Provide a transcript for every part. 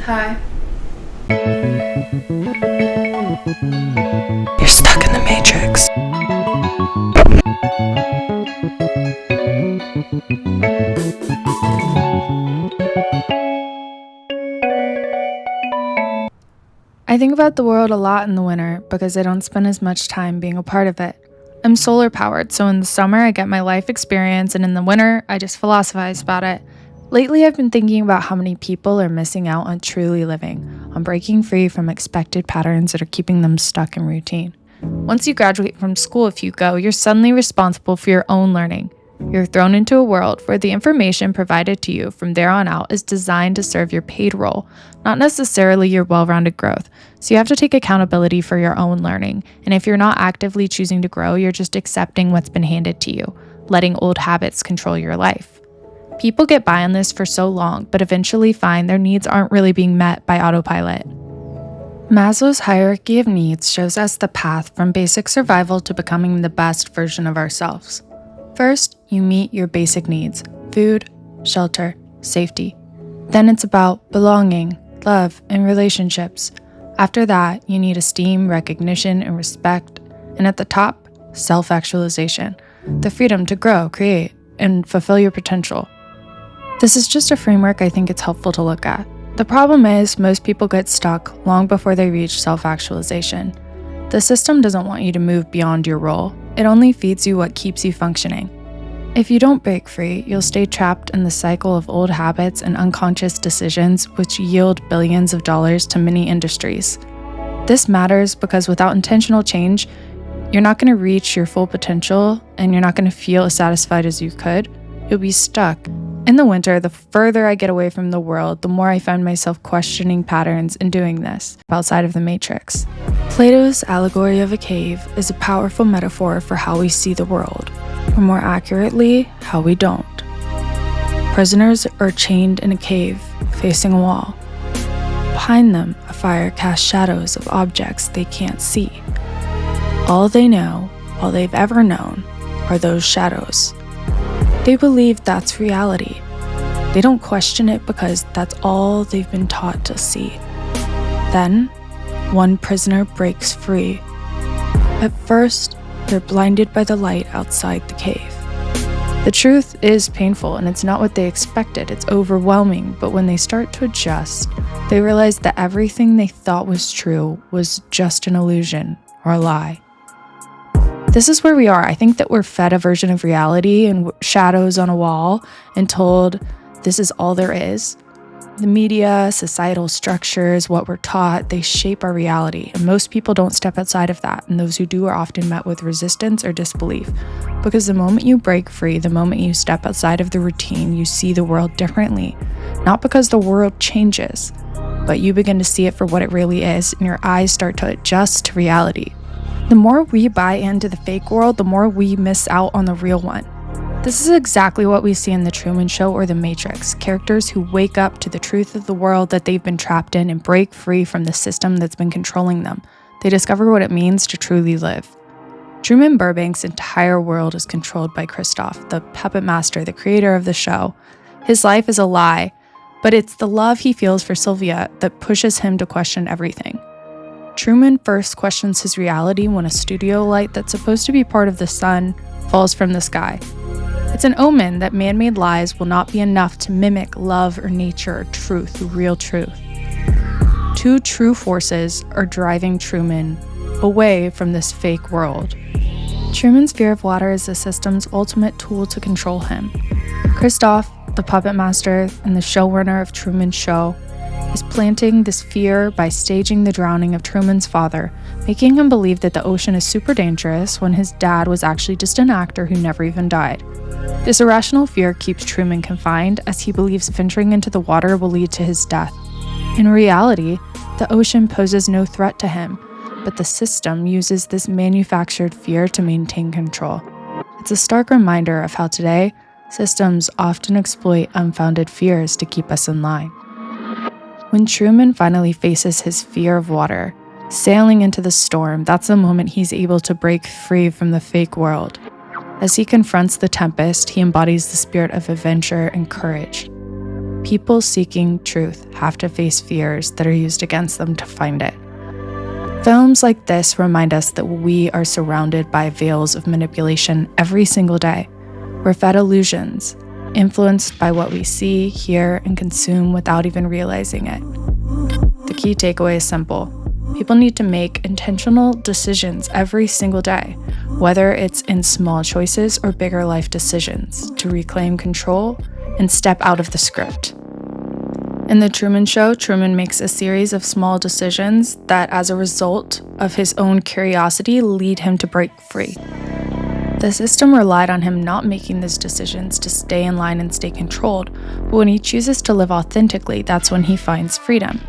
Hi. You're stuck in the Matrix. I think about the world a lot in the winter because I don't spend as much time being a part of it. I'm solar powered, so in the summer I get my life experience, and in the winter I just philosophize about it. Lately I've been thinking about how many people are missing out on truly living, on breaking free from expected patterns that are keeping them stuck in routine. Once you graduate from school, if you go, you're suddenly responsible for your own learning. You're thrown into a world where the information provided to you from there on out is designed to serve your paid role, not necessarily your well-rounded growth. So you have to take accountability for your own learning. And if you're not actively choosing to grow, you're just accepting what's been handed to you, letting old habits control your life. People get by on this for so long, but eventually find their needs aren't really being met by autopilot. Maslow's hierarchy of needs shows us the path from basic survival to becoming the best version of ourselves. First, you meet your basic needs: food, shelter, safety. Then it's about belonging, love, and relationships. After that, you need esteem, recognition, and respect. And at the top, self-actualization, the freedom to grow, create, and fulfill your potential. This is just a framework I think it's helpful to look at. The problem is, most people get stuck long before they reach self-actualization. The system doesn't want you to move beyond your role. It only feeds you what keeps you functioning. If you don't break free, you'll stay trapped in the cycle of old habits and unconscious decisions which yield billions of dollars to many industries. This matters because without intentional change, you're not going to reach your full potential and you're not going to feel as satisfied as you could. You'll be stuck. In the winter, the further I get away from the world, the more I find myself questioning patterns and doing this outside of the matrix. Plato's Allegory of a cave is a powerful metaphor for how we see the world, or more accurately, how we don't. Prisoners are chained in a cave, facing a wall. Behind them, a fire casts shadows of objects they can't see. All they know, all they've ever known, are those shadows. They believe that's reality. They don't question it because that's all they've been taught to see. Then, one prisoner breaks free. At first, they're blinded by the light outside the cave. The truth is painful, and it's not what they expected. It's overwhelming, but when they start to adjust, they realize that everything they thought was true was just an illusion or a lie. This is where we are. I think that we're fed a version of reality and shadows on a wall and told this is all there is. The media, societal structures, what we're taught, they shape our reality. And most people don't step outside of that. And those who do are often met with resistance or disbelief. Because the moment you break free, the moment you step outside of the routine, you see the world differently. Not because the world changes, but you begin to see it for what it really is, and your eyes start to adjust to reality. The more we buy into the fake world, the more we miss out on the real one. This is exactly what we see in the Truman Show or the Matrix, characters who wake up to the truth of the world that they've been trapped in and break free from the system that's been controlling them. They discover what it means to truly live. Truman Burbank's entire world is controlled by Christoph, the puppet master, the creator of the show. His life is a lie, but it's the love he feels for Sylvia that pushes him to question everything. Truman first questions his reality when a studio light that's supposed to be part of the sun falls from the sky. It's an omen that man-made lies will not be enough to mimic love or nature or truth, real truth. Two true forces are driving Truman away from this fake world. Truman's fear of water is the system's ultimate tool to control him. Christoph, the puppet master and the showrunner of Truman Show, is planting this fear by staging the drowning of Truman's father, making him believe that the ocean is super dangerous when his dad was actually just an actor who never even died. This irrational fear keeps Truman confined as he believes venturing into the water will lead to his death. In reality, the ocean poses no threat to him, but the system uses this manufactured fear to maintain control. It's a stark reminder of how today, systems often exploit unfounded fears to keep us in line. When Truman finally faces his fear of water, sailing into the storm, that's the moment he's able to break free from the fake world. As he confronts the tempest, he embodies the spirit of adventure and courage. people seeking truth have to face fears that are used against them to find it. Films like this remind us that we are surrounded by veils of manipulation every single day. We're fed illusions, influenced by what we see, hear, and consume without even realizing it. The key takeaway is simple. People need to make intentional decisions every single day, whether it's in small choices or bigger life decisions, to reclaim control and step out of the script. In The Truman Show, Truman makes a series of small decisions that, as a result of his own curiosity, lead him to break free. The system relied on him not making these decisions to stay in line and stay controlled, but when he chooses to live authentically, that's when he finds freedom.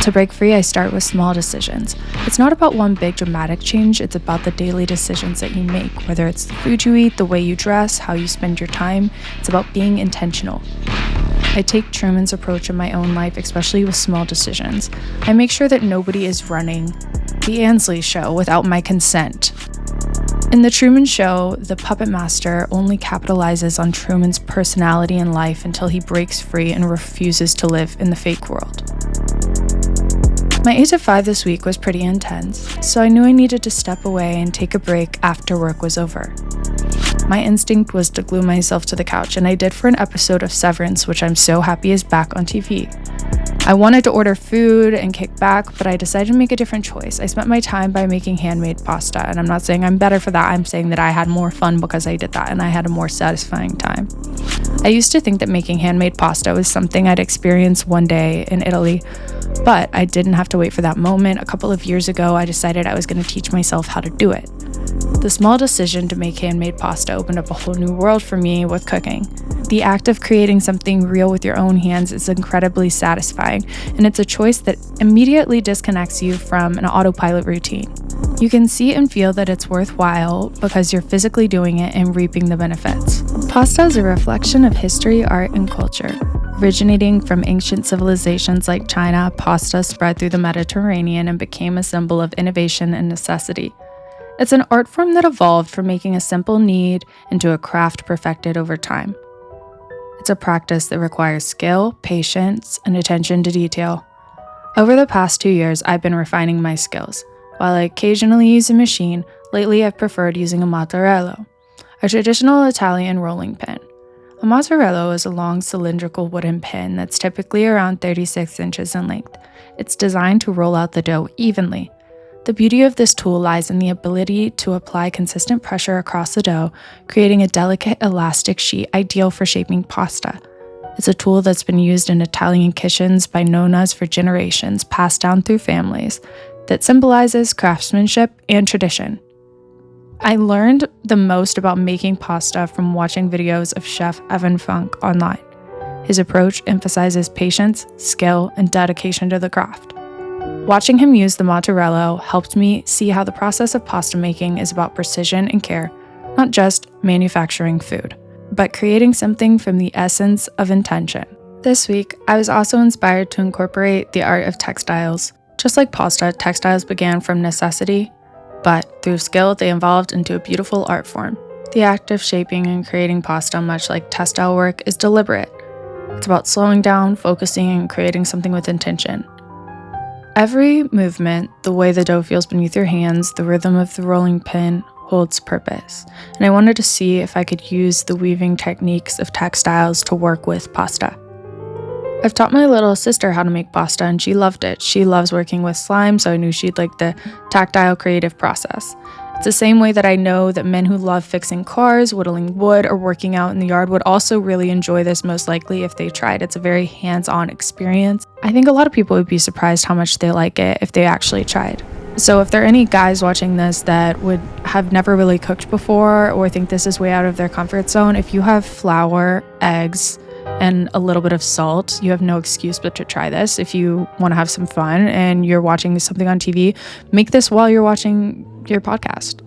To break free, I start with small decisions. It's not about one big dramatic change, it's about the daily decisions that you make, whether it's the food you eat, the way you dress, how you spend your time. It's about being intentional. I take Truman's approach in my own life, especially with small decisions. I make sure that nobody is running the Ansley show without my consent. In The Truman Show, the puppet master only capitalizes on Truman's personality and life until he breaks free and refuses to live in the fake world. My 8 to 5 this week was pretty intense, so I knew I needed to step away and take a break after work was over. My instinct was to glue myself to the couch, and I did for an episode of Severance, which I'm so happy is back on TV. I wanted to order food and kick back, but I decided to make a different choice. I spent my time by making handmade pasta, and I'm not saying I'm better for that. I'm saying that I had more fun because I did that, and I had a more satisfying time. I used to think that making handmade pasta was something I'd experience one day in Italy, but I didn't have to wait for that moment. A couple of years ago, I decided I was going to teach myself how to do it. The small decision to make handmade pasta opened up a whole new world for me with cooking. The act of creating something real with your own hands is incredibly satisfying, and it's a choice that immediately disconnects you from an autopilot routine. You can see and feel that it's worthwhile because you're physically doing it and reaping the benefits. Pasta is a reflection of history, art, and culture. Originating from ancient civilizations like China, pasta spread through the Mediterranean and became a symbol of innovation and necessity. It's an art form that evolved from making a simple need into a craft perfected over time. It's a practice that requires skill, patience, and attention to detail. Over the past 2 years, I've been refining my skills. While I occasionally use a machine, lately I've preferred using a mattarello, a traditional Italian rolling pin. A mattarello is a long cylindrical wooden pin that's typically around 36 inches in length. It's designed to roll out the dough evenly. The beauty of this tool lies in the ability to apply consistent pressure across the dough, creating a delicate elastic sheet ideal for shaping pasta. It's a tool that's been used in Italian kitchens by nonnas for generations, passed down through families, that symbolizes craftsmanship and tradition. I learned the most about making pasta from watching videos of Chef Evan Funk online. His approach emphasizes patience, skill, and dedication to the craft. Watching him use the mattarello helped me see how the process of pasta making is about precision and care, not just manufacturing food, but creating something from the essence of intention. This week, I was also inspired to incorporate the art of textiles. Just like pasta, textiles began from necessity, but through skill, they evolved into a beautiful art form. The act of shaping and creating pasta, much like textile work, is deliberate. It's about slowing down, focusing, and creating something with intention. Every movement, the way the dough feels beneath your hands, the rhythm of the rolling pin, holds purpose. And I wanted to see if I could use the weaving techniques of textiles to work with pasta. I've taught my little sister how to make pasta, and she loved it. She loves working with slime, so I knew she'd like the tactile creative process. It's the same way that I know that men who love fixing cars, whittling wood, or working out in the yard would also really enjoy this, most likely if they tried. It's a very hands-on experience. I think a lot of people would be surprised how much they like it if they actually tried. So if there are any guys watching this that would have never really cooked before or think this is way out of their comfort zone, if you have flour, eggs, and a little bit of salt, you have no excuse but to try this. If you want to have some fun and you're watching something on TV, make this while you're watching your podcast.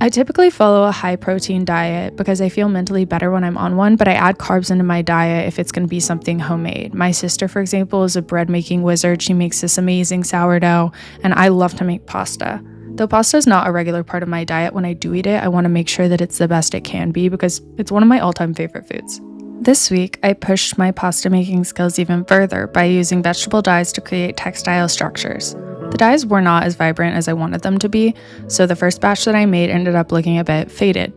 I typically follow a high protein diet because I feel mentally better when I'm on one, but I add carbs into my diet if it's going to be something homemade. My sister, for example, is a bread making wizard. She makes this amazing sourdough, and I love to make pasta. Though pasta is not a regular part of my diet, when I do eat it, I want to make sure that it's the best it can be because it's one of my all-time favorite foods. This week, I pushed my pasta making skills even further by using vegetable dyes to create textile structures. The dyes were not as vibrant as I wanted them to be, so the first batch that I made ended up looking a bit faded.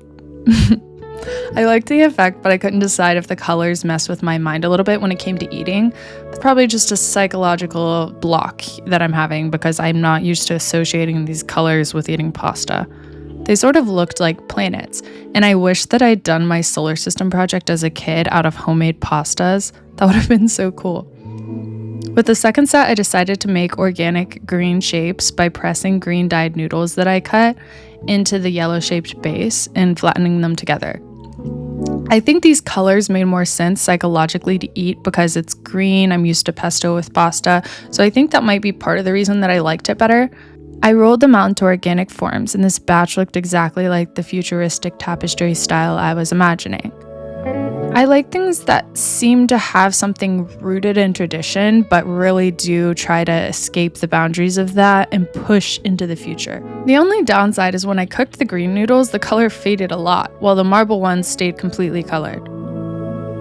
I liked the effect, but I couldn't decide if the colors messed with my mind a little bit when it came to eating. It's probably just a psychological block that I'm having because I'm not used to associating these colors with eating pasta. They sort of looked like planets, and I wish that I'd done my solar system project as a kid out of homemade pastas. That would have been so cool. With the second set, I decided to make organic green shapes by pressing green dyed noodles that I cut into the yellow shaped base and flattening them together. I think these colors made more sense psychologically to eat because it's green. I'm used to pesto with pasta, so I think that might be part of the reason that I liked it better. I rolled them out into organic forms, and this batch looked exactly like the futuristic tapestry style I was imagining. I like things that seem to have something rooted in tradition, but really do try to escape the boundaries of that and push into the future. The only downside is when I cooked the green noodles, the color faded a lot, while the marble ones stayed completely colored.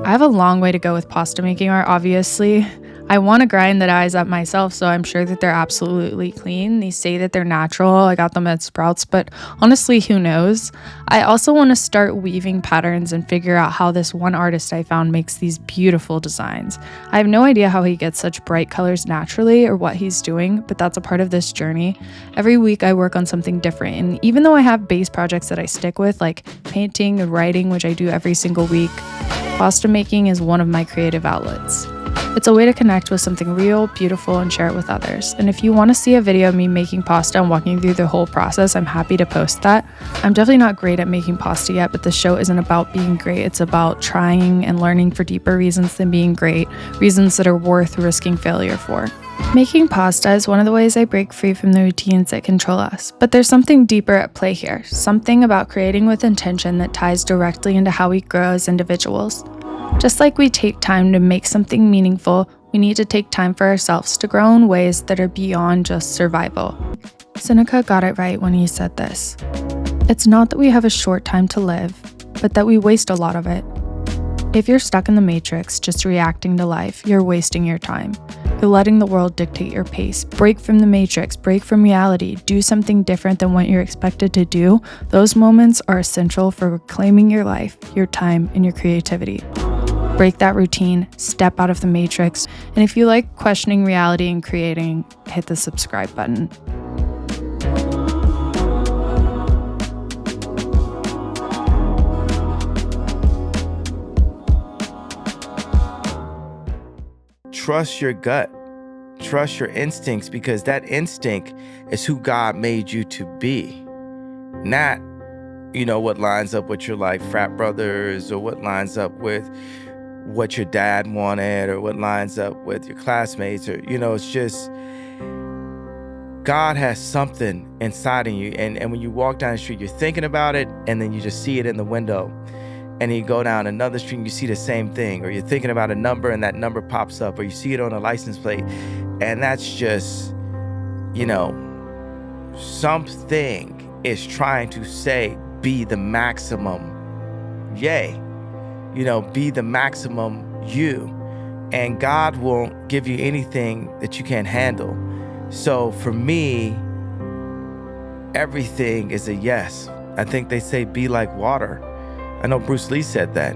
I have a long way to go with pasta making art, obviously. I want to grind the dyes up myself, so I'm sure that they're absolutely clean. They say that they're natural. I got them at Sprouts, but honestly, who knows? I also want to start weaving patterns and figure out how this one artist I found makes these beautiful designs. I have no idea how he gets such bright colors naturally or what he's doing, but that's a part of this journey. Every week I work on something different, and even though I have base projects that I stick with, like painting and writing, which I do every single week, pasta making is one of my creative outlets. It's a way to connect with something real, beautiful, and share it with others. And if you want to see a video of me making pasta and walking through the whole process, I'm happy to post that. I'm definitely not great at making pasta yet, but the show isn't about being great. It's about trying and learning for deeper reasons than being great, reasons that are worth risking failure for. Making pasta is one of the ways I break free from the routines that control us, but there's something deeper at play here, something about creating with intention that ties directly into how we grow as individuals. Just like we take time to make something meaningful, we need to take time for ourselves to grow in ways that are beyond just survival. Seneca got it right when he said this. It's not that we have a short time to live, but that we waste a lot of it. If you're stuck in the matrix, just reacting to life, you're wasting your time. You're letting the world dictate your pace. Break from the matrix, break from reality, do something different than what you're expected to do. Those moments are essential for reclaiming your life, your time, and your creativity. Break that routine, step out of the matrix, and if you like questioning reality and creating, hit the subscribe button. Trust your gut. Trust your instincts, because that instinct is who God made you to be. Not, what lines up with your frat brothers, or what lines up with what your dad wanted, or what lines up with your classmates, or, it's just God has something inside of you. And when you walk down the street, you're thinking about it, and then you just see it in the window. And you go down another street and you see the same thing, or you're thinking about a number and that number pops up, or you see it on a license plate. And that's just, something is trying to say, be the maximum yay, be the maximum you. And God won't give you anything that you can't handle. So for me, everything is a yes. I think they say be like water. I know Bruce Lee said that.